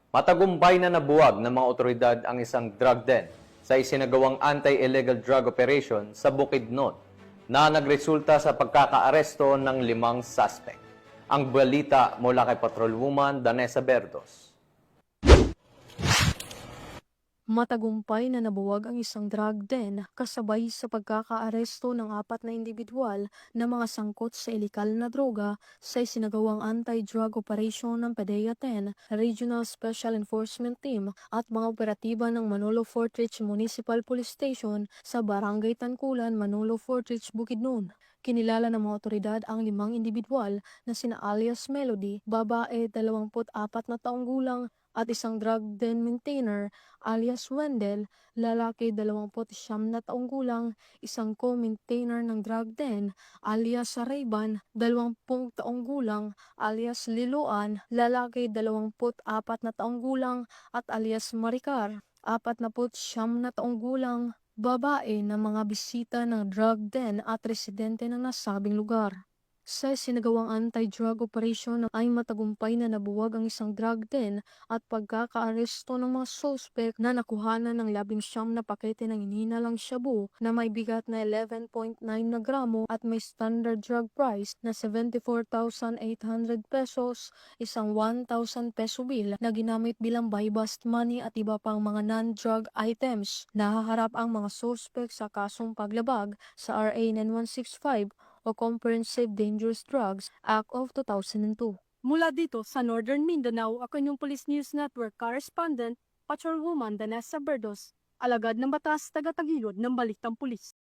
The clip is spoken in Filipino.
Matagumpay na nabuwag ng mga otoridad ang isang drug den sa isinagawang anti-illegal drug operation sa Bukidnon na nagresulta sa pagkakaaresto ng 5 suspect. Ang balita mula kay Patrolwoman Danessa Berdos. Matagumpay na nabuwag ang isang drug den kasabay sa pagkakaaresto ng 4 na individual na mga sangkot sa ilikal na droga sa isinagawang anti-drug operation ng PDEA 10 Regional Special Enforcement Team at mga operatiba ng Manolo Fort Ridge Municipal Police Station sa Barangay Tankulan, Manolo Fort Ridge, Bukidnon. Kinilala ng mga otoridad ang 5 individual na sina alias Melody, babae 24 na taong gulang at isang drug den maintainer alias Wendell, lalaki 29 na taong gulang, isang co-maintainer ng drug den alias Rayban, 20 taong gulang alias Liloan, lalaki 24 na taong gulang at alias Maricar, 49 na taong gulang, babae na mga bisita ng drug den at residente ng nasabing lugar. Sa sinagawang anti-drug operation ay matagumpay na nabuwag ang isang drug den at pagkakaaresto ng mga suspect na nakuhanan ng 19 na pakete ng hinihinalang shabu na may bigat na 11.9 na gramo at may standard drug price na 74,800 pesos, isang 1,000 peso bill na ginamit bilang buy-bust money at iba pang mga non-drug items. Nahaharap ang mga suspect sa kasong paglabag sa RA 9165 o Comprehensive Dangerous Drugs Act of 2002. Mula dito sa Northern Mindanao, ako inyong Police News Network Correspondent, Patrolwoman Danessa Berdos, alagad ng batas taga-tagilod ng Balitang Pulis.